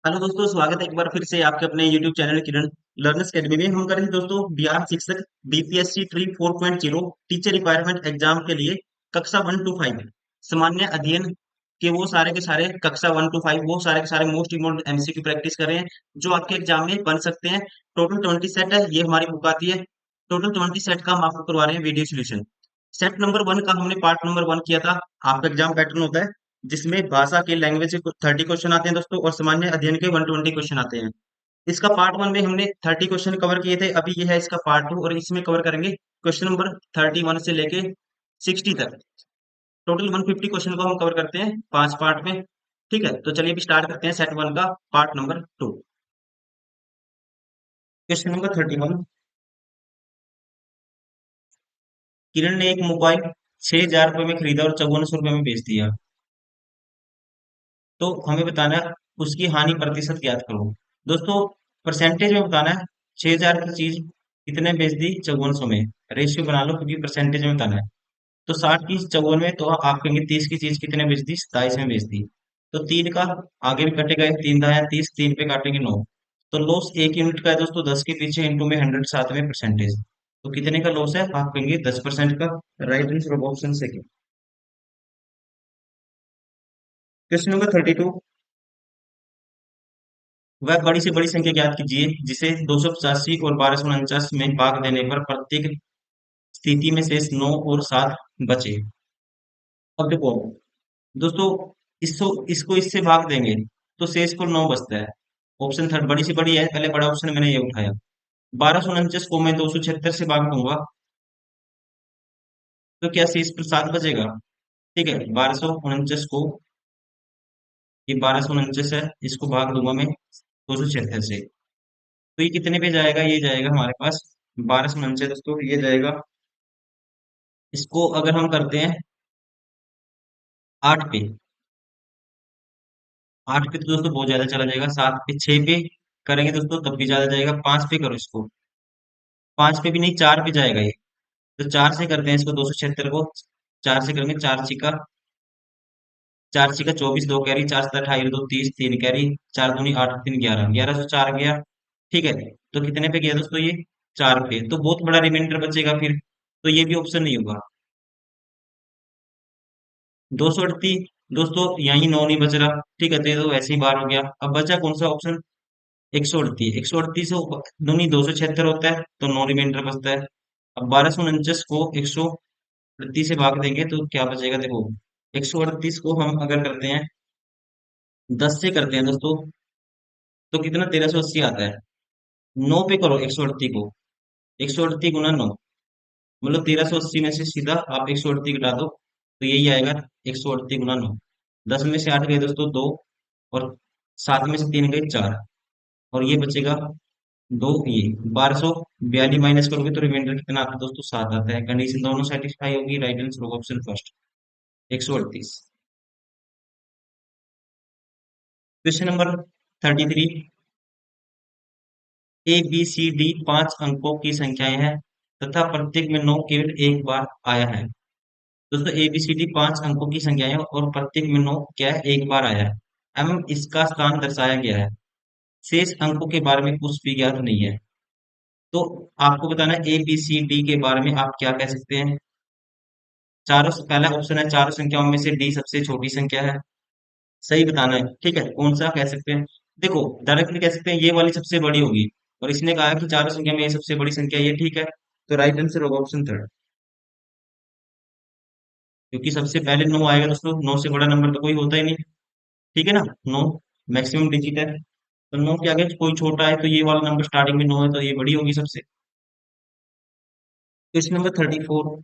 Hello दोस्तों, स्वागत है एक बार फिर से आपके अपने YouTube चैनल किरण लर्नर्स अकेडमी में। हम करेंगे दोस्तों बिहार शिक्षक BPSC tree 4.0 teacher requirement exam के लिए कक्षा 1 to 5 सामान्य अध्ययन के वो सारे के सारे कक्षा 1 to 5 वो सारे के सारे मोस्ट इम्पोर्टेंट एमसीक्यू प्रैक्टिस कर रहे हैं जो आपके एग्जाम में बन सकते हैं। टोटल 20 सेट है, ये हमारी बुक आती है। टोटल 20 सेट का हम आपको करवा रहे हैं वीडियो सोल्यूशन। सेट नंबर 1 का हमने पार्ट नंबर 1 किया था। आपका एग्जाम पैटर्न होता है जिसमें भाषा के लैंग्वेज के 30 क्वेश्चन आते हैं दोस्तों, और सामान्य अध्ययन के 120 क्वेश्चन आते हैं। इसका पार्ट 1 में हमने 30 क्वेश्चन कवर किए थे। अभी ये है इसका पार्ट 2 और इसमें कवर करेंगे क्वेश्चन नंबर 31 से लेके 60 तक। टोटल 150 क्वेश्चन को हम कवर करते हैं 5 पार्ट में। ठीक है, तो चलिए अभी स्टार्ट करते हैं सेट 1 का पार्ट नंबर 2। Question number 31। किरण ने एक मोबाइल 6,000 रुपये में खरीदा और 5400 रुपये में बेच दिया। तो हमें बताना है उसकी हानि प्रतिशत ज्ञात करो। दोस्तों, परसेंटेज में बताना है। 6,000 की चीज कितने बेच दी? 5400 में। रेशियो बना लो क्योंकि परसेंटेज में बताना है। तो 60 की 54 में, तो आप कहेंगे 30 की चीज कितने बेच दी? 27 में बेच दी। तो 3 का आगे भी कटेगा, 3 दाया 30, 3 पे काटेंगे 9। तो लॉस 1 यूनिट का है दोस्तों, 10 के पीछे इंटू में 100 साथ में परसेंटेज। तो कितने का लॉस है? आप कहेंगे 10% का। Right answer option second. Question number 32। वह बड़ी से बड़ी संख्या ज्ञात कीजिए जिसे 285 और 1249 में भाग देने पर प्रत्येक स्थिति में शेष 9 और 7 बचे। अब देखो दोस्तों, इसको इसको इससे भाग देंगे तो शेष को 9 बचता है। ऑप्शन थर्ड बड़ी से बड़ी है, पहले बड़ा ऑप्शन मैंने ये उठाया। 1249 को मैं 276 से भाग दूंगा तो क्या शेष पर 7 बचेगा? ठीक है, 1249 को, ये 1249 है, इसको भाग दूंगा मैं 276 से। तो ये कितने पे जाएगा? ये जाएगा हमारे पास 1249 दोस्तों, ये जाएगा। इसको अगर हम करते हैं 8 पे, 8 पे तो दोस्तों बहुत ज्यादा चला जाएगा। 7 पे, 6 पे करेंगे दोस्तों तब भी ज्यादा जाएगा। 5 पे करो इसको, 5 पे भी नहीं, 4 पे जाएगा ये। तो 4 से करते हैं इसको, 276 को 4 से करेंगे। 4 छिका 24, 2 कैरी, 4 7 28, 2 30, 3 कैरी, 4 दूनी 8, 3 11, 11 से 4 गया। ठीक है, तो कितने पे गया दोस्तों? ये 4 पे। तो बहुत बड़ा रिमाइंडर बचेगा फिर, तो ये भी ऑप्शन नहीं होगा। 238 दोस्तों, यही 9 नहीं बच रहा। ठीक है, तो ये तो वैसे ही बार हो गया। अब बचा कौन सा ऑप्शन? 138। 138 से दूनी 276 होता है तो 9 रिमाइंडर बचता है। अब 1249 को 138 से भाग देंगे तो क्या बचेगा? देखो, 138 को हम अगर करते हैं 10 से करते हैं दोस्तों, तो कितना? 1380 आता है। 9 पे करो 138 को, 138 गुना 9, मतलब 1380 में से सीधा आप 138 घटा दो तो यही आएगा। 138 गुना 9, 10 में से 8 गए दोस्तों 2, और 7 में से 3 गए 4, और ये बचेगा 2। ये 1242 माइनस करोगे तो रिमाइंडर कितना आता है दोस्तों? 7 आता है। कंडीशन दोनों सेटिस्फाई होगी। राइट आंसर होगा option first, 138। Question number 33। A B C D 5 अंकों की संख्याएं हैं तथा प्रत्येक में 9 केवल एक बार आया है। दोस्तों, ए बी सी डी 5 अंकों की संख्याएं हैं और प्रत्येक में 9 क्या है? एक बार आया है एवं इसका स्थान दर्शाया गया है। शेष अंकों के बारे में कुछ भी ज्ञात नहीं है। तो आपको बताना है ए बी सी डी के बारे में आप क्या कह सकते हैं। चारों पहला ऑप्शन है, चारों संख्याओं में से डी सबसे छोटी संख्या है। सही बताना है। ठीक है, कौन सा कह सकते हैं? देखो, डायरेक्टली कह सकते हैं ये वाली सबसे बड़ी होगी, और इसने कहा कि चारों संख्या में ये सबसे बड़ी संख्या ये। ठीक है, तो राइट आंसर होगा ऑप्शन थर्ड, क्योंकि सबसे पहले 9 आएगा दोस्तों। 9 से बड़ा नंबर तो कोई होता ही नहीं। ठीक है ना, 9 मैक्सिमम डिजिट है, तो 9 के आगे कोई छोटा है तो ये वाला नंबर स्टार्टिंग में 9 है तो ये बड़ी होगी सबसे। Question number 34।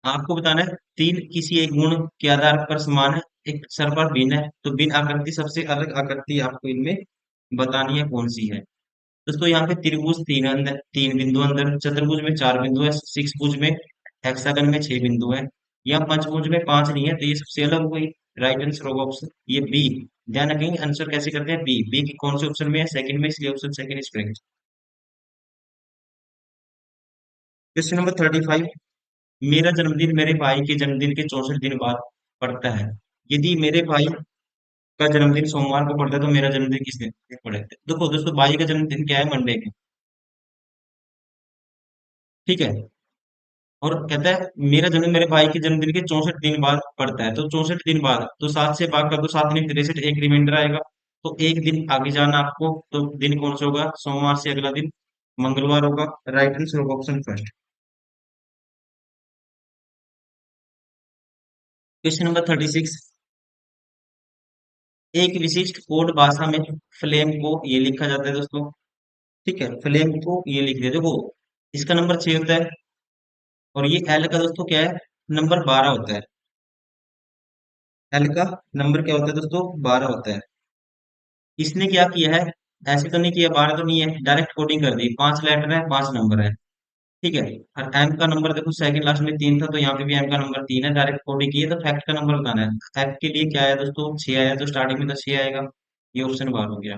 आपको बताना है तीन किसी एक गुण के आधार पर समान है, एक स्तर पर भिन्न है, तो भिन्न आकृति सबसे अलग आकृति आपको इनमें बतानी है कौन सी है। दोस्तों, यहाँ पे त्रिभुज 3 अंदर, 3 बिंदु अंदर, चतुर्भुज में 4 बिंदु है, सिक्स भुज में, हेक्सागन में 6 बिंदु है, या पंचभुज में 5 नहीं है, तो ये सबसे अलग हो गई। राइट आंसर होगा ऑप्शन ये बी। ध्यान रखेंगे आंसर कैसे करते हैं। बी, बी की कौन से ऑप्शन में है? सेकंड में, इसलिए option second is correct. Question number 35। मेरा जन्मदिन मेरे भाई के जन्मदिन के 64 दिन बाद पड़ता है। यदि मेरे भाई का जन्मदिन सोमवार को पड़ता है तो मेरा जन्मदिन किस दिन पे पड़ेगा? देखो दोस्तों, भाई का जन्मदिन क्या है? मंडे को। ठीक है। और कहता है मेरा जन्म मेरे भाई के जन्मदिन के 64 दिन बाद पड़ता है, तो 64 दिन बाद तो 7 से भाग कर दो, 7 दिन 63, एक रिमाइंडर आएगा। तो एक दिन आगे जाना आपको, तो दिन कौन सा होगा? सोमवार से अगला दिन मंगलवार होगा। राइट आंसर होगा ऑप्शन फर्स्ट। Question number 36। एक विशिष्ट कोड भाषा में फ्लेम को ये लिखा जाता है दोस्तों। ठीक है, फ्लेम को ये लिख दिया देखो। इसका नंबर 6 होता है, और ये एल का दोस्तों क्या है? नंबर 12 होता है। एल का नंबर क्या होता है दोस्तों? 12 होता है। इसने क्या किया है? ऐसे तो नहीं किया, 12 तो नहीं है, डायरेक्ट कोडिंग कर दी। 5 लेटर है, 5 नंबर है। ठीक है। और एम का नंबर देखो, सेकंड लास्ट में 3 था, तो यहाँ पे भी एम का नंबर 3 है। डायरेक्ट कोडिंग की है, तो फैक्ट का नंबर बताना है। एफ के लिए क्या आया दोस्तों? 6 आया, तो स्टार्टिंग में तो 6 आएगा। ये ऑप्शन बार हो गया।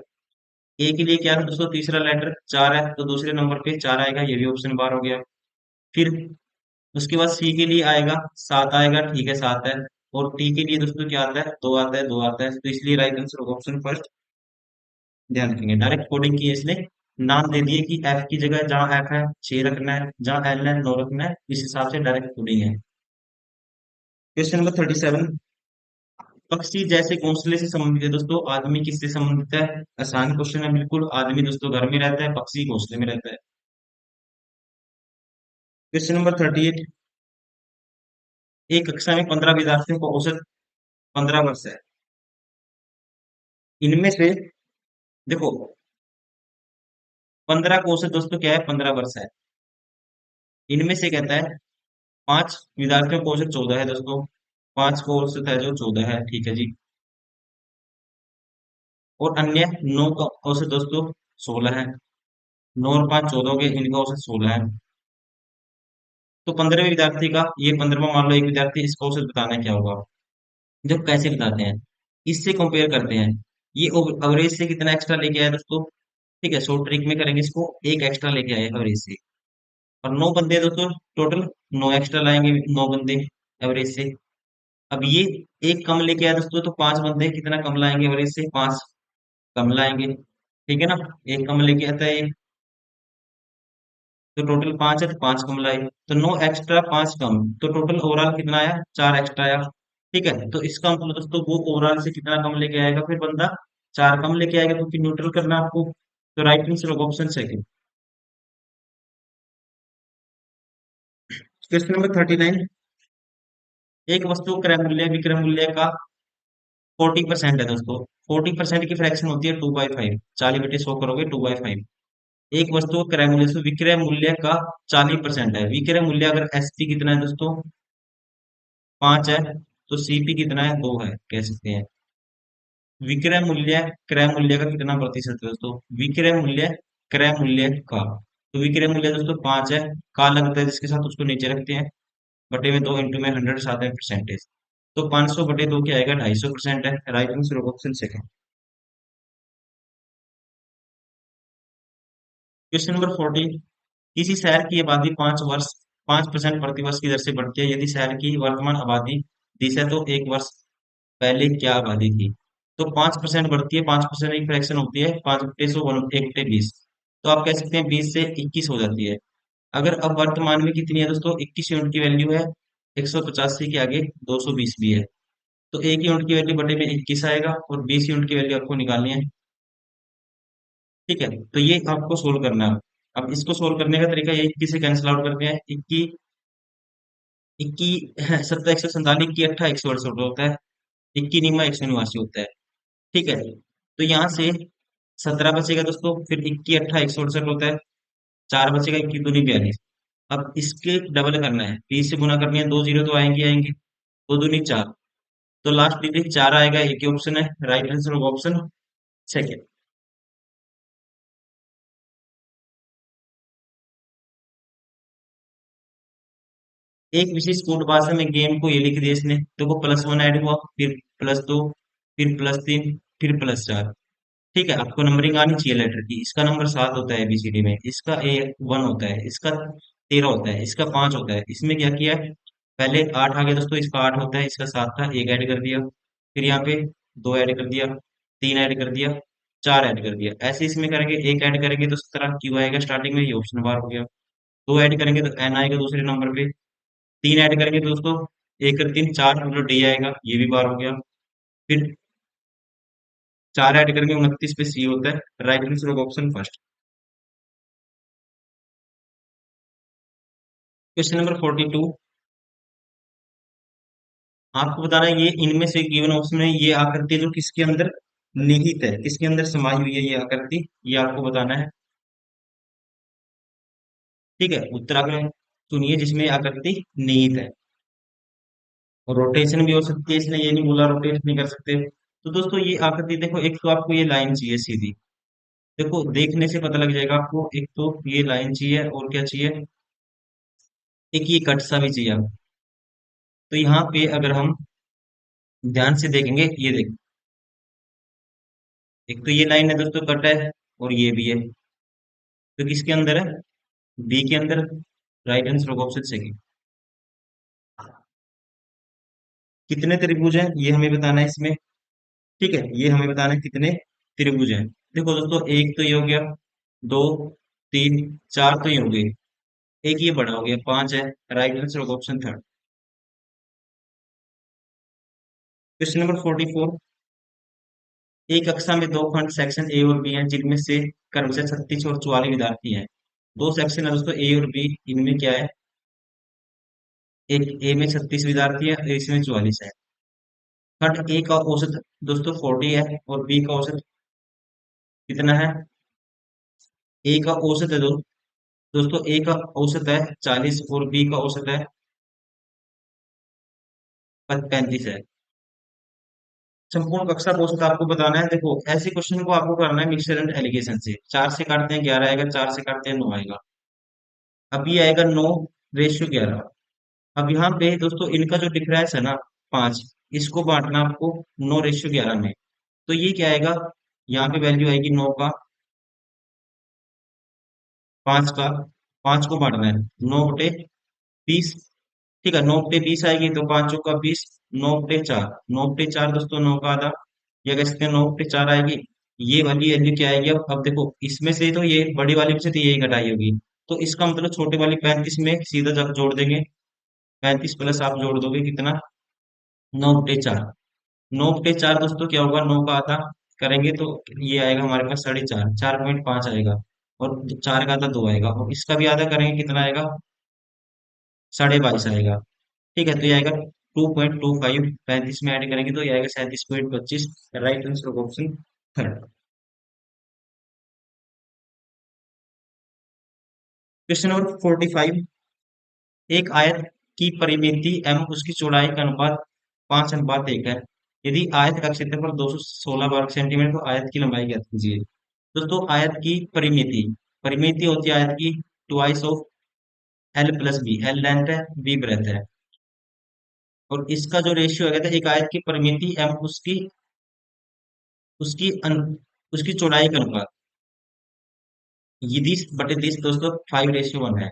ए के लिए क्या था दोस्तों? तीसरा लेटर 4 है, तो दूसरे नंबर पे 4 आएगा। ये भी ऑप्शन बार हो गया। फिर उसके बाद सी के लिए आएगा 7 आएगा। ठीक है, 7 है। और टी के लिए दोस्तों क्या आता है? 2 आता है, 2 आता है, तो इसलिए राइट आंसर होगा ऑप्शन फर्स्ट। ध्यान रखेंगे, डायरेक्ट कोडिंग की है इसने। नाम दे दिए कि एफ की जगह जहाँ एफ है 6 रखना है, जहाँ एल है 9 रखना है। इस हिसाब से डायरेक्ट कोडिंग है। Question number 37। पक्षी जैसे घोंसले से संबंधित है दोस्तों, आदमी किससे संबंधित है? आसान क्वेश्चन है बिल्कुल। आदमी दोस्तों घर में रहता है, पक्षी घोंसले में रहता है। Question number 38। एक कक्षा में 15 विद्यार्थियों को औसत 15 वर्ष है। इनमें से देखो, 15 का औसत दोस्तों क्या है? 15 वर्ष है। इनमें से कहता है 5 विद्यार्थियों को औसत 14 है दोस्तों। 5 को औसत है जो 14 है, ठीक है जी। और अन्य 9 का औसत दोस्तों 16 है। 9 और 5 14 हो गए, इनका औसत 16 है। तो 15वें विद्यार्थी का, ये 15वां मान लो एक विद्यार्थी, इसका औसत बताना है क्या होगा? जब कैसे बताते हैं? इससे कंपेयर करते हैं। ये एवरेज से कितना एक्स्ट्रा लेके आया दोस्तों? ठीक है, शॉर्ट ट्रिक में करेंगे इसको। एक एक्स्ट्रा लेके आए एवरेज से। और 9 बंदे हैं दोस्तों टोटल। 9 एक्स्ट्रा लाएंगे 9 बंदे एवरेज से। अब ये एक कम लेके आया दोस्तों, तो 5 बंदे कितना कम लाएंगे एवरेज से? 5 कम लाएंगे। ठीक है ना? एक कम लेके आता है ये, तो टोटल 5 है, तो 5 कम लाए। तो 9 एक्स्ट्रा 5 कम, तो टोटल ओवरऑल कितना आया? 4 एक्स्ट्रा आया। ठीक है, तो इसका मतलब दोस्तों वो ओवरऑल से कितना कम लेके आएगा फिर बंदा? 4 कम लेके आएगा, क्योंकि न्यूट्रल करना है आपको। तो राइट आंसर होगा ऑप्शन सेकंड। Question number 39। एक वस्तु क्रय मूल्य विक्रय मूल्य का 40% है दोस्तों। 40% की फ्रैक्शन होती है 2/5। 40/100 करोगे 2/5। एक वस्तु का क्रय मूल्य से विक्रय मूल्य का 40% है। विक्रय मूल्य अगर एसपी कितना है दोस्तों? 5 है। तो सीपी कितना है? 2 है, कह सकते हैं। विक्रय मूल्य क्रय मूल्य का कितना प्रतिशत है दोस्तों? विक्रय मूल्य क्रय मूल्य का, तो विक्रय मूल्य दोस्तों 5 है। का लगता है जिसके साथ उसको नीचे रखते हैं, बटे में 2 इंटू में 100 साथ में परसेंटेज। तो 500/2 क्या आएगा? 250% है। राइट आंसर होगा ऑप्शन सेकंड। Question number 40। किसी शहर की आबादी 5% प्रतिवर्ष की दर से बढ़ती है। यदि शहर की वर्तमान आबादी 10 है, तो एक वर्ष पहले क्या आबादी थी? तो 5% बढ़ती है। 5% एक फ्रैक्शन होती है, 5/100 1/20। तो आप कह सकते हैं 20 से 21 हो जाती है। अगर अब वर्तमान में कितनी है दोस्तों? 21 यूनिट की वैल्यू है। 185 के आगे 220 भी है। तो 1 यूनिट की वैल्यू बटे में 21 आएगा, और 20 यूनिट की वैल्यू आपको निकालनी है। ठीक है, तो ये आपको सोल्व करना है। अब इसको सोल्व करने का तरीका ये 21 से कैंसिल आउट करते हैं। 21 इक्की 70 147, इक्की अट्ठा 168 होता है। इक्की निमा 189 होता है। ठीक है, तो यहाँ से 17 बचेगा दोस्तों। फिर इक्की अट्ठा 168 होता है। 4 बचेगा, इक्की दूनी 42। अब इसके डबल करना है, 20 से गुना करनी है, 2 जीरो तो आएंगे आएंगे। 2 दूनी 4, तो लास्ट डिजिट 4 आएगा। एक ही ऑप्शन है, राइट आंसर होगा ऑप्शन सेकेंड। एक विशेष कोड भाषा में गेम को ये लिख दिया इसने, देखो +1 ऐड हुआ, फिर +2, फिर +3, फिर +4। ठीक है, आपको नंबरिंग आनी चाहिए लेटर की। इसका नंबर 7 होता है एबीसीडी में, इसका A 1 होता है, इसका 13 होता है, इसका 5 होता है। इसमें क्या किया है? पहले 8 आ गया दोस्तों, इसका 8 होता है, इसका 7 था, एक ऐड कर दिया। फिर यहाँ पे 2 ऐड कर दिया, 3 ऐड कर दिया, 4 ऐड कर दिया। ऐसे इसमें करेंगे, एक ऐड करेंगे तो 17 क्यों आएगा स्टार्टिंग में, ये ऑप्शन बार हो गया। 2 ऐड करेंगे तो एन आएगा दूसरे नंबर पे। 3 ऐड करेंगे तो दोस्तों एक और 3 4 मतलब डी आएगा, ये भी बार हो गया। फिर 4 ऐड करेंगे 29 पे सी होता है। Right answer option first. Question number 42, आपको बताना है ये इनमें से गिवन ऑप्शन में ये आकृति जो किसके अंदर निहित है, किसके अंदर समाई हुई है ये आकृति, ये आपको बताना है। ठीक है, उत्तराखंड चुनिए जिसमें आकृति निहित है। और रोटेशन भी हो सकती है, इसने ये नहीं बोला रोटेट नहीं कर सकते। तो दोस्तों ये आकृति देखो, एक तो आपको ये लाइन चाहिए सीधी, देखो देखने से पता लग जाएगा आपको, एक तो ये लाइन चाहिए और क्या चाहिए, एक ये कट सा भी चाहिए आपको। तो यहाँ पे अगर हम ध्यान से देखेंगे, ये देखो, एक तो ये लाइन है दोस्तों, कट है, और ये भी है। तो किसके अंदर है, बी के अंदर। राइट आंसर होगा ऑप्शन सेकंड। कितने त्रिभुज हैं ये हमें बताना है इसमें। ठीक है, ये हमें बताना है कितने त्रिभुज हैं। देखो दोस्तों, एक तो ये हो गया, दो, तीन, चार तो ये हो गए, एक ये बड़ा हो गया, पांच है। राइट आंसर होगा ऑप्शन थर्ड। क्वेश्चन नंबर 44, एक कक्षा में दो खंड सेक्शन ए और बी हैं जिनमें से क्रमशः 36 और 44 विद्यार्थी हैं। दो सेक्शन है दोस्तों ए और बी, इनमें क्या है, एक ए में 36 विद्यार्थी है और इसमें 44 है। खंड ए का औसत दोस्तों 40 है और बी का औसत कितना है, ए का औसत है दोस्तों ए का औसत है 40 और बी का औसत है 35 है। संपूर्ण कक्षा का औसत आपको बताना है। देखो ऐसे क्वेश्चन को आपको करना है मिक्सर एंड एलिगेशन से। 4 से काटते हैं 11 आएगा, 4 से काटते हैं 9 आएगा। अब ये आएगा 9:11। अब यहाँ पे दोस्तों इनका जो डिफरेंस है ना, 5, इसको बांटना आपको 9:11 में। तो ये क्या आएगा, यहाँ पे वैल्यू आएगी 9 का, 5 का, 5 को बांटना है 9/20। ठीक है, 9/20 आएगी तो 5 चौका 20, 9/4, 9/4 दोस्तों 9 का आधा, या कह सकते हैं 9/4 आएगी। ये वाली वैल्यू क्या आएगी, अब देखो इसमें से तो ये बड़ी वाली में से तो यही घटाई होगी, तो इसका मतलब छोटे वाली 35 में सीधा जोड़ देंगे। 35 प्लस आप जोड़ दोगे कितना, 9/4। 9/4 दोस्तों क्या होगा, 9 का आधा करेंगे तो ये आएगा हमारे पास 4.5, 4.5 आएगा। और 4 का आधा 2 आएगा, और इसका भी आधा करेंगे कितना आएगा, 22.5 आएगा। ठीक है, तो ये आएगा 2.25, 35 में ऐड करेंगे तो ये आएगा 37.25। Right answer option third. Question number 45, एक आयत की परिमिति एम उसकी चौड़ाई का अनुपात 5:1 है। यदि आयत का क्षेत्रफल 216 वर्ग सेंटीमीटर तो आयत की लंबाई ज्ञात कीजिए। दोस्तों आयत की परिमिति, परिमिति होती है आयत की twice of L plus B, L length है, बी ब्रेथ है। और इसका जो रेशियो है कहते हैं एक आयत की परिमिति एम उसकी उसकी उसकी चौड़ाई का अनुपात, ये 30/30 दोस्तों 5:1 है।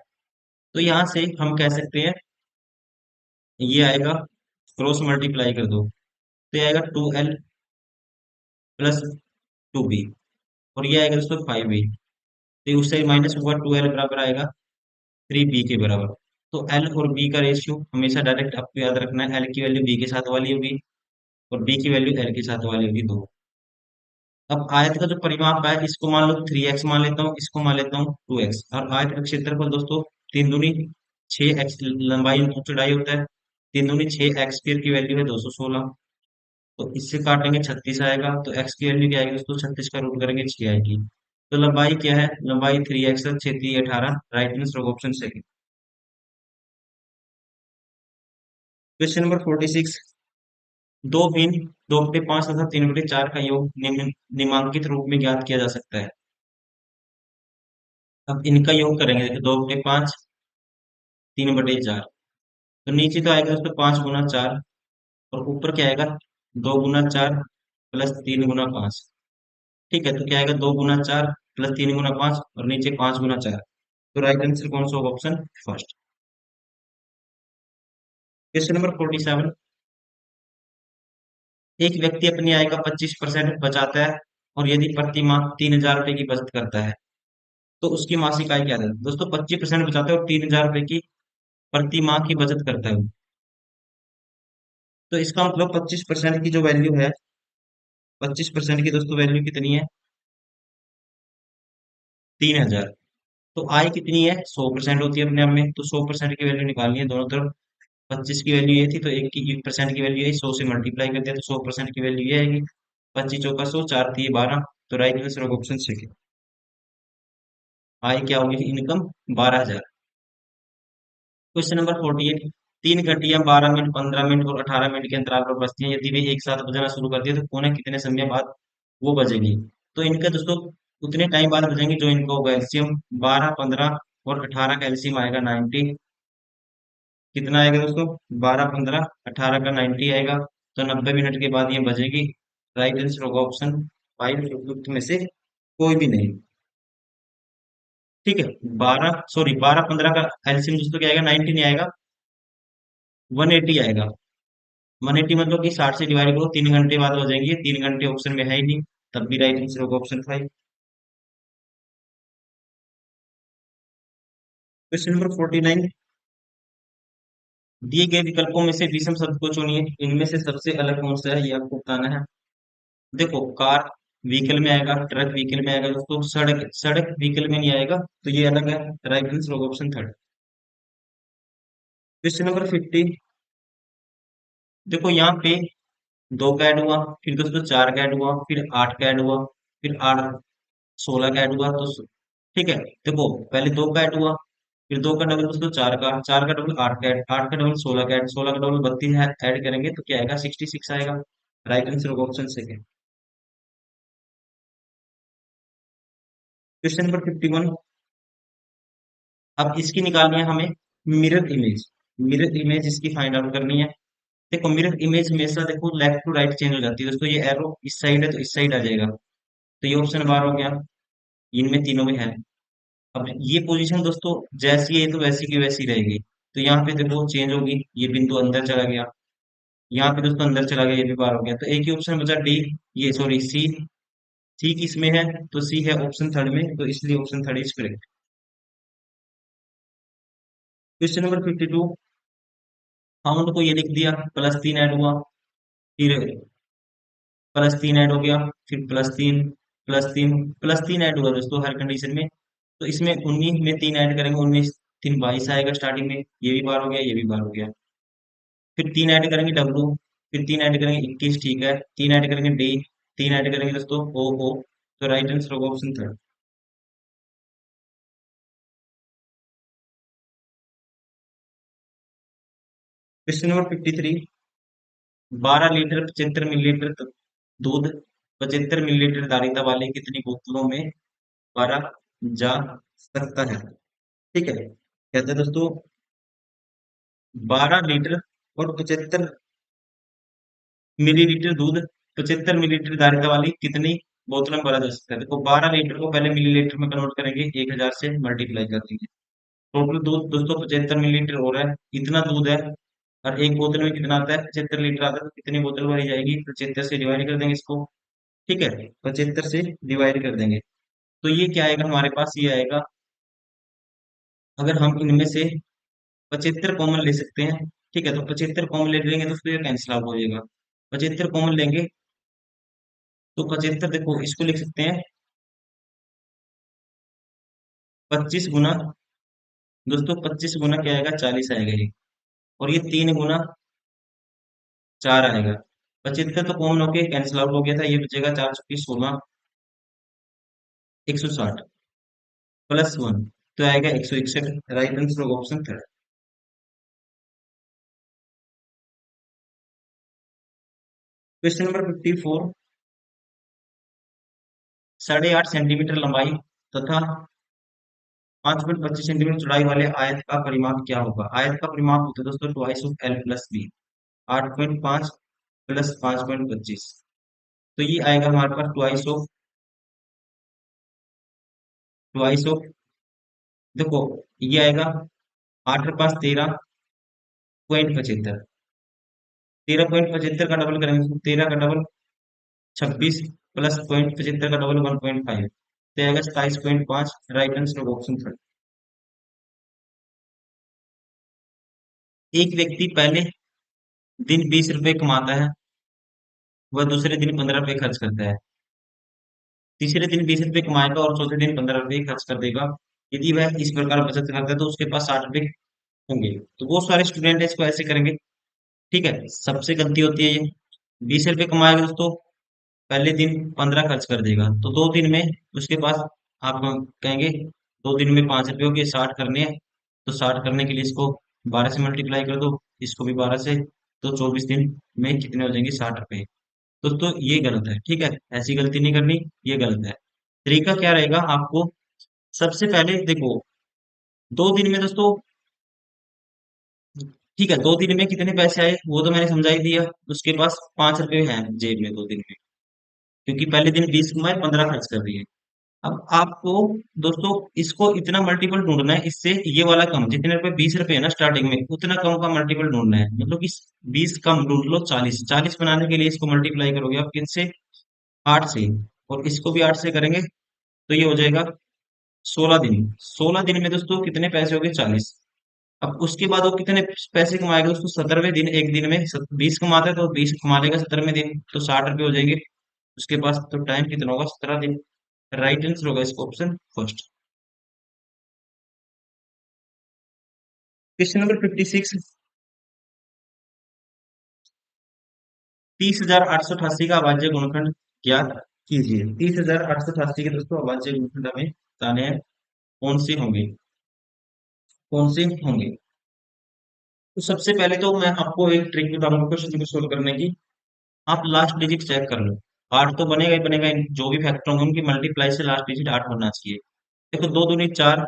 तो यहाँ से हम कह सकते हैं ये आएगा, क्रॉस मल्टीप्लाई कर दो तो ये आएगा 2L प्लस 2B, और ये आएगा दोस्तों 5B। तो उससे माइनस होगा, 2L बराबर आएगा 3B के बराबर। तो L और B का रेशियो हमेशा डायरेक्ट आपको याद रखना है, L की वैल्यू B के साथ वाली होगी और B की वैल्यू L के साथ वाली होगी, दो। अब आयत का जो परिमाप है इसको मान लो 3x मान लेता हूँ, इसको मान लेता हूँ 2x। और आयत का क्षेत्रफल दोस्तों 3 दूनी 6x, लंबाई और चौड़ाई होता है, 3 दूनी 6x स्क्वायर की वैल्यू है 216। तो इससे काटेंगे 36 आएगा, तो x की वैल्यू क्या आएगी दोस्तों, 36 का रूट करेंगे 6 आएगी। तो लंबाई क्या है, लंबाई 3x, 6×3 = 18। Right answer option second. Question number 46, दो भिन्न 2/5 तथा 3/4 का योग निम्नांकित रूप में ज्ञात किया जा सकता है। अब इनका योग करेंगे, देखिए 2/5, 3/4। तो नीचे तो आएगा दोस्तों 5 × 4, और ऊपर क्या आएगा, 2 × 4 प्लस 3 × 5। ठीक है, तो क्या आएगा, 2 × 4 प्लस 3 × 5, और नीचे 5 × 4। तो राइट आंसर कौन सा होगा, ऑप्शन फर्स्ट। Question number 47। एक व्यक्ति अपनी आय का 25% बचाता है और यदि प्रति माह 3,000 रुपए की बचत करता है तो उसकी मासिक आय क्या है? दोस्तों 25% बचाता है और 3,000 रुपए की प्रति माह की बचत करता है। तो इसका मतलब 25% की जो वैल्यू है, 25% की दोस्तों वैल्यू कितनी है? 3,000। तो आय कितनी है? 100% होती है अपने आप में, तो 100% की वैल्यू निकालनी है दोनों तरफ। 25 की वैल्यू ये थी तो 1% की वैल्यू है, 100 से मल्टीप्लाई कर दिया तो 100% की वैल्यू ये आएगी। 25 चौका 100, 4 थी 12। तो राइट आंसर होगा ऑप्शन सी। आय क्या होगी? इनकम 12,000। Question number 48। 3 घंटियां 12 मिनट, 15 मिनट और 18 मिनट के अंतराल पर बजती हैं। यदि वे एक साथ बजना शुरू कर दिए तो पुनः कितने समय बाद वो बजेगी? तो इनका दोस्तों उतने टाइम बाद बजेंगे जो इनका होगा एलसीएम। 12, 15 और 18 का एलसीएम आएगा 90। कितना आएगा दोस्तों? 12, 15, 18 का 90 आएगा। तो 90 मिनट के बाद ये बजेगी। राइट आंसर होगा ऑप्शन 5 में से कोई भी नहीं। ठीक है। 12 का एलसीएम दोस्तों क्या आएगा? 90 नहीं आएगा, 180 आएगा। 180 मतलब कि 60 से डिवाइड करो, 3 घंटे बाद हो जाएंगे। 3 घंटे ऑप्शन में है ही नहीं, तब भी राइट आंसर होगा ऑप्शन 5। Question number 49। दिए गए विकल्पों में से विषम शब्द को चुनिए, इनमें से सबसे अलग कौन सा है ये आपको बताना है। देखो, कार व्हीकल में आएगा, ट्रक व्हीकल में आएगा दोस्तों, सड़क सड़क व्हीकल में नहीं आएगा, तो ये अलग है। राइट आंसर होगा ऑप्शन थर्ड। Question number 50। देखो यहाँ पे 2 का ऐड हुआ, फिर दोस्तों 4 का ऐड हुआ, फिर 8 का ऐड हुआ, फिर 8 16 का ऐड हुआ। तो ठीक है, देखो पहले 2 का ऐड हुआ, फिर 2 का डबल दोस्तों 4 का, 4 का डबल 8 का ऐड, 8 का डबल 16 का ऐड, 16 का डबल 32 ऐड करेंगे तो क्या आएगा? 66 आएगा। राइट आंसर होगा ऑप्शन सेकेंड। Question number 51। अब इसकी निकालनी है हमें मिरर इमेज। मिरर इमेज इसकी फाइंड आउट करनी है। देखो मिरर इमेज हमेशा देखो लेफ्ट टू राइट चेंज हो जाती है दोस्तों। ये एरो इस साइड है तो इस साइड आ जाएगा। तो ये ऑप्शन बार हो गया, इनमें तीनों में है। अब ये पोजीशन दोस्तों जैसी है तो वैसी की वैसी रहेगी। तो यहाँ पे देखो चेंज होगी, ये बिंदु अंदर चला गया, यहाँ पे दोस्तों अंदर चला गया, ये भी बार हो गया। तो एक ही ऑप्शन बचा डी, ये सॉरी सी। सी किसमें है? तो सी है ऑप्शन थर्ड में, तो इसलिए option third is correct. Question number 52। Found को ये लिख दिया, +3 ऐड हुआ, फिर +3 ऐड हो गया, फिर +3, +3, +3 ऐड हुआ दोस्तों हर कंडीशन में। तो इसमें 19 में 3 ऐड करेंगे, 19 3 22 आएगा स्टार्टिंग में, ये भी बार हो गया, ये भी बार हो गया। फिर 3 ऐड करेंगे डब्लू, फिर 3 ऐड करेंगे 21, ठीक है। 3 ऐड करेंगे डी, 3 ऐड करेंगे दोस्तों ओ। तो राइट आंसर होगा option third. Question number 53। 12 litre 75 millilitre दूध 75 मिलीलीटर धारिता वाली कितनी बोतलों में भरा जा सकता है? ठीक है, कहते हैं दोस्तों 12 लीटर और 75 मिलीलीटर दूध 75 मिलीलीटर धारिता वाली कितनी बोतलों में भरा जा सकता है? देखो 12 लीटर को पहले मिलीलीटर में कन्वर्ट करेंगे, 1,000 से मल्टीप्लाई कर देंगे। टोटल दूध दोस्तों 75 मिलीलीटर हो रहा है, इतना दूध है। और एक बोतल में कितना आता है? 75 लीटर आता है, तो कितनी बोतल भरी जाएगी? 75 से डिवाइड कर देंगे इसको। ठीक है, 75 से डिवाइड कर देंगे तो ये क्या आएगा हमारे पास? ये आएगा, अगर हम इनमें से 75 कॉमन ले सकते हैं, ठीक है, तो 75 कॉमन ले लेंगे तो फिर ये कैंसिल आउट हो जाएगा। 75 कॉमन लेंगे तो 75, देखो इसको लिख सकते हैं 25 गुना, दोस्तों 25 गुना क्या आएगा? 40 आएगा ये। और ये 3 गुना 4 आएगा। 75 तो कॉमन होके कैंसिल आउट हो गया था, ये बचेगा 4 × 16, 160 +1, तो आएगा 161। राइट आंसर होगा option third. Question number 54। 8.5 centimetre लंबाई तथा 5.25 सेंटीमीटर चौड़ाई वाले आयत का परिमाप क्या होगा? आयत का परिमाप होता है दोस्तों ट्वाइस ऑफ L+B। 8.5 + 5.25, तो ये आएगा हमारे पास ट्वाइस ऑफ, देखो ये आएगा 8 और 5 13, 13.75। 13.75 का डबल करेंगे तो 13 का डबल 26 प्लस 0.75 का डबल 1.5, तो आएगा 27.5। Right answer option third. एक व्यक्ति पहले दिन 20 रुपए कमाता है, वह दूसरे दिन 15 रुपए खर्च करता है। तीसरे दिन 20 रुपए कमाएगा और चौथे दिन 15 रुपए खर्च कर देगा। यदि वह इस प्रकार बचत करता है तो उसके पास 60 रुपए होंगे। तो वो सारे स्टूडेंट इसको ऐसे करेंगे। ठीक है, सबसे गलती होती है ये। 20 रुपए कमाएगा दोस्तों, पहले दिन 15 खर्च कर देगा, तो 2 दिन में उसके पास, आप कहेंगे 2 दिन में 5 रुपए हो गए, 60 करने हैं। तो 60 करने के लिए इसको 12 से मल्टीप्लाई कर दो, इसको भी 12 से, तो 24 दिन में कितने हो जाएंगे, 60 रुपए। दोस्तों ये गलत है, ठीक है, ऐसी गलती नहीं करनी, ये गलत है। तरीका क्या रहेगा आपको, सबसे पहले देखो, 2 दिन में दोस्तों, ठीक है, 2 दिन में कितने पैसे आए वो तो मैंने समझा ही दिया। उसके पास 5 रुपए हैं जेब में 2 दिन में, क्योंकि पहले दिन 20 कमाए, 15 खर्च कर दिए। अब आपको दोस्तों इसको इतना मल्टीपल ढूंढना है, इससे ये वाला कम, जितने रुपए 20 रुपए है ना स्टार्टिंग में, उतना कम का मल्टीपल ढूंढना है। मतलब कि 20 कम ढूंढ लो, 40, 40 बनाने के लिए इसको मल्टीप्लाई करोगे आप किससे, 8 से। और इसको भी 8 से करेंगे तो ये हो जाएगा 16 दिन। 16 दिन में दोस्तों कितने पैसे हो गए, 40। अब उसके बाद वो कितने पैसे कमाएगा दोस्तों, 17वें दिन, एक दिन में 20 कमाता है तो 20 कमा लेगा 17वें दिन, तो 60 रुपए हो जाएंगे उसके पास। तो टाइम कितना होगा, 17 दिन। राइट आंसर होगा इसका ऑप्शन फर्स्ट। Question number 56। 30,888 का अभाज्य गुणनखंड ज्ञात कीजिए। 30,888 के दोस्तों अभाज्य गुणनखंड हमें बताने हैं, कौन से होंगे, कौन से होंगे। तो सबसे पहले तो मैं आपको एक ट्रिक बताऊंगा क्वेश्चन को सोल्व करने की। आप लास्ट डिजिट चेक कर लो, 8 तो बनेगा ही बनेगा, जो भी फैक्टर होंगे उनकी मल्टीप्लाई से लास्ट डिजिट 8 बनना चाहिए। देखो, 2 दूनी 4,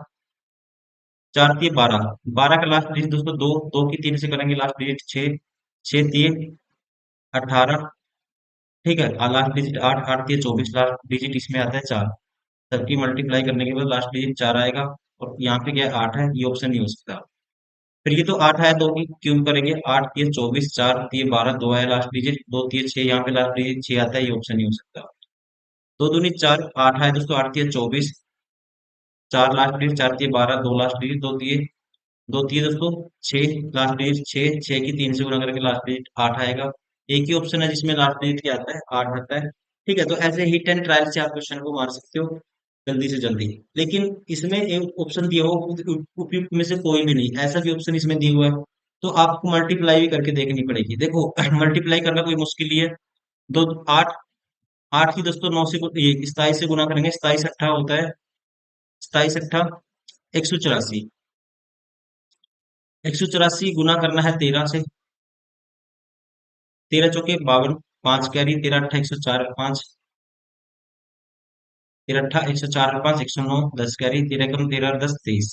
4 तिये 12, 12 का लास्ट डिजिट दोस्तों 2, 2 की 3 से करेंगे लास्ट डिजिट 6, 6 तिये 18। ठीक है, और लास्ट डिजिट 8, 8 तिये 24, लास्ट डिजिट इसमें आता है 4। सबकी मल्टीप्लाई करने के बाद लास्ट डिजिट 4 आएगा। और यहाँ पे क्या है, 8 है, ये ऑप्शन नहीं हो सकता। फिर ये तो 8 है, 2 की क्यों करेंगे, 8 तिये 24, 4 तिये 12, 2 आया लास्ट डिजिट, 2 तिये 6, यहाँ पे लास्ट डिजिट 6 आता है, ये ऑप्शन नहीं हो सकता। 2 दूनी 4, 8 है दोस्तों, 8 तिये 24, 4 लास्ट डिजिट, 4 तिये 12, 2 लास्ट डिजिट, 2 तिये दोस्तों 6, लास्ट डिजिट 6, 6 की 3 से गुणा करके लास्ट डिजिट 8 आएगा। एक ही ऑप्शन है जिसमें लास्ट डिजिट क्या आता है, 8 आता है। ठीक है, तो ऐसे हिट एंड ट्रायल से आप क्वेश्चन को मार सकते हो जल्दी से जल्दी। लेकिन इसमें एक ऑप्शन दिया हो उपयुक्त में से कोई भी नहीं, ऐसा भी ऑप्शन इसमें दिया हुआ है, तो आपको मल्टीप्लाई भी करके देखनी पड़ेगी। देखो मल्टीप्लाई करना कोई मुश्किल ही है। दो, 8, 8 की दोस्तों 9 से ये 27 से गुना करेंगे, 27 अट्ठा होता है, 27 अट्ठा 184। 184 गुना करना है 13 से, 13 चौके 52, 5 कैरी, 13 अट्ठा 104, 5, 13 अट्ठा 104, 5, 109, 10 कैरी, 13 कम 13 10 23।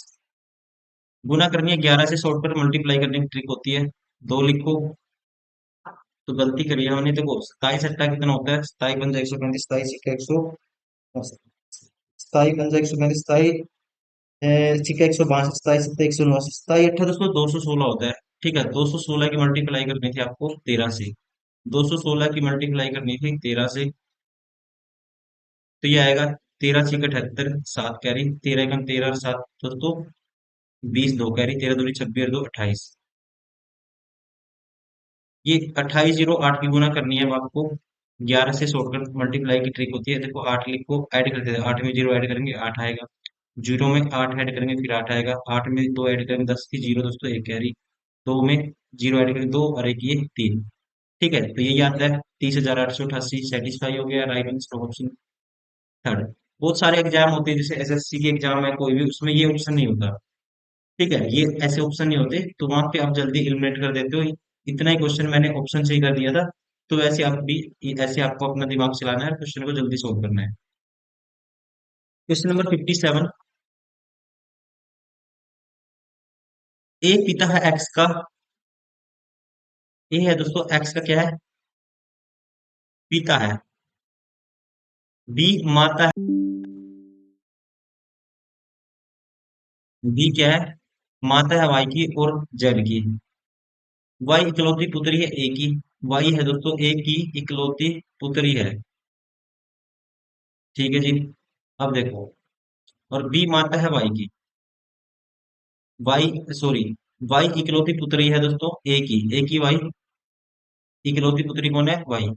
गुना करनी है 11 से, शॉर्ट कर मल्टीप्लाई करने की ट्रिक होती है। 2 लिखो, तो गलती करी है हमने। देखो 27 अट्ठा कितना होता है, 27 पंजा 135, 27 सिक्का 100, 27 पंजा 135, 27 27 सिक्का 162, 27 189, 27 अट्ठा दोस्तों 216 होता है। ठीक है, 216 की मल्टीप्लाई करनी थी आपको 13 से, 216 की मल्टीप्लाई करनी थी 13 से, तो ये आएगा 13 6 78, 7 कैरी, 13 1 13 7 दोस्तों 20, 2 कैरी, 13 दूनी 26 और 2 28। ये 28 0 8 की गुना करनी है अब आपको, 11 से शॉर्टकट मल्टीप्लाई की ट्रिक होती है। देखो 8 लिखो, ऐड करते हैं, 8 में 0 ऐड करेंगे 8 आएगा, 0 में 8 ऐड करेंगे फिर 8 आएगा, 8 में 2 ऐड करेंगे 10 की 0 दोस्तों 1 कैरी, 2 में 0 ऐड करेंगे 2 और 1 ये 3। ठीक है, तो यही आता है 30,888, सेटिस्फाई हो गया। Right answer option third. बहुत सारे एग्जाम होते हैं, जैसे एसएससी के एग्जाम है कोई भी, उसमें ये ऑप्शन नहीं होता। ठीक है, ये ऐसे ऑप्शन नहीं होते, तो वहां पे आप जल्दी एलिमिनेट कर देते हो। इतना ही क्वेश्चन मैंने ऑप्शन से ही कर दिया था। तो वैसे आप भी, ऐसे आपको अपना दिमाग चलाना है, क्वेश्चन को जल्दी सोल्व करना है। Question number 57। ए पिता है एक्स का, ए है दोस्तों एक्स का क्या है, पिता है। बी माता है, बी क्या है, माता है वाई की और जेड की। वाई इकलौती पुत्री है ए की। वाई है दोस्तों ए की इकलौती पुत्री है। ठीक है जी। अब देखो, और बी माता है वाई की। वाई, सॉरी, वाई इकलौती पुत्री है दोस्तों ए की वाई इकलौती पुत्री कौन है? वाई।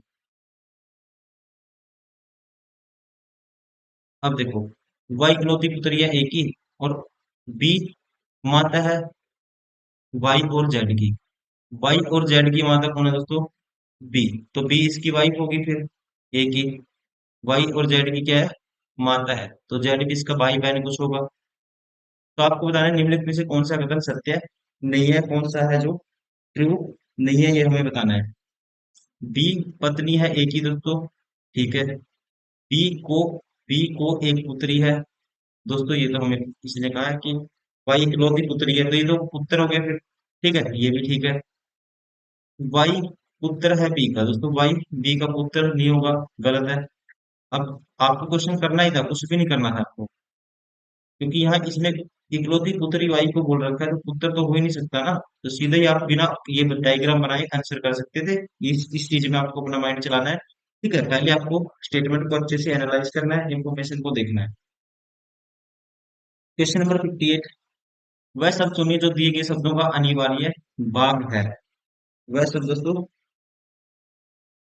अब देखो, वाई इकलौती पुत्री है ए की, और बी माता है वाई और जेड की। वाई और जेड की माता कौन है दोस्तों? बी। तो बी इसकी वाइफ होगी फिर, ए की। वाई और जेड की क्या है? माता है, तो जेड भी इसका भाई बहन कुछ होगा। तो आपको बताना है निम्नलिखित में से कौन सा कथन सत्य है, नहीं है, कौन सा है जो ट्रू नहीं है, ये हमें बताना है। बी पत्नी है ए की दोस्तों, ठीक है। बी को बी को एक पुत्री है। दोस्तों ये तो हमें किसी ने कहा है कि वाई इकलौती पुत्री है, तो ये तो पुत्र हो गया फिर। ठीक है, ये भी ठीक है। वाई पुत्र है बी का दोस्तों, वाई बी का पुत्र नहीं होगा, गलत है। अब आपको क्वेश्चन करना ही था, कुछ भी नहीं करना था आपको, क्योंकि यहाँ इसने इकलौती पुत्री वाई को बोल रखा है, तो पुत्र तो हो ही नहीं सकता ना। तो सीधे ही आप बिना ये डायग्राम बनाए आंसर कर सकते थे। इस चीज में आपको अपना माइंड चलाना है। ठीक है, पहले आपको स्टेटमेंट को अच्छे से एनालाइज करना है, इंफॉर्मेशन को देखना है। Question number 58। वह शब्द चुनिए जो दिए गए शब्दों का अनिवार्य भाग है। वह शब्द दोस्तों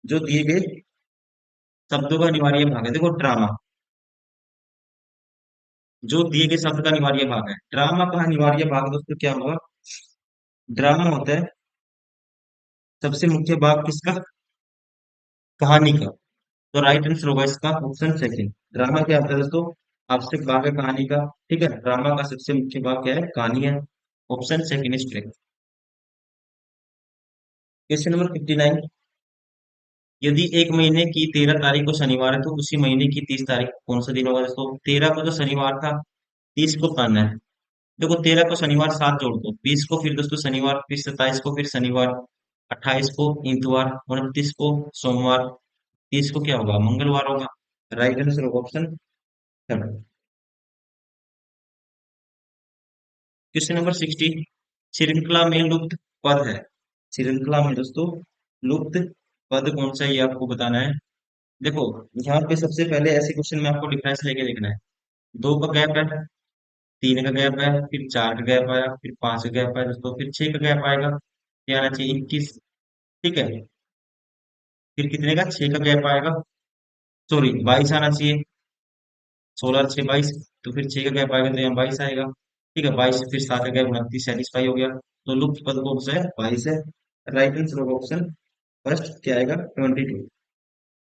जो दिए गए शब्दों का अनिवार्य भाग है, देखो ड्रामा, जो दिए गए शब्द का अनिवार्य भाग है। ड्रामा का अनिवार्य भाग दोस्तों क्या होगा? ड्रामा होता है सबसे मुख्य भाग किसका? कहानी का। तो राइट आंसर होगा इसका ऑप्शन सेकंड। ड्रामा क्या होता है दोस्तों? आवश्यक भाग है कहानी का। ठीक है, ड्रामा का सबसे मुख्य भाग क्या है? कहानी है। Option second is correct. Question number 59। यदि एक महीने की 13 तारीख को शनिवार है, तो उसी महीने की 30 तारीख को कौन सा दिन होगा दोस्तों? 13 को तो शनिवार था, 30 को ताना है। देखो 13 को शनिवार साथ जोड़ दो, 20 को फिर दोस्तों शनिवार, फिर 27 को फिर शनिवार, 28 को इतवार, 29 को सोमवार, 30 को क्या होगा? मंगलवार होगा। राइट आंसर होगा ऑप्शन थर्ड। Question number 60। श्रृंखला में लुप्त पद है। श्रृंखला में दोस्तों लुप्त पद कौन सा है, ये आपको बताना है। देखो, यहाँ पे सबसे पहले ऐसे क्वेश्चन में आपको डिफरेंस लेके देखना है। दो का गैप है, तीन का गैप है, फिर चार का गैप आया, फिर पांच का गैप आया दोस्तों, फिर छह का गैप आएगा, क्या आना चाहिए? 21। ठीक है, फिर कितने का? छह का गैप आएगा, सॉरी 22 आना चाहिए। 16 और 6 22, तो फिर छह का गैप आएगा, तो यहाँ 22 आएगा। ठीक है, 22 फिर सात का गैप 29, सेटिस्फाई हो गया। तो लुप्त पद कौन सा है? 22 है। राइट आंसर होगा ऑप्शन फर्स्ट, क्या आएगा? 22।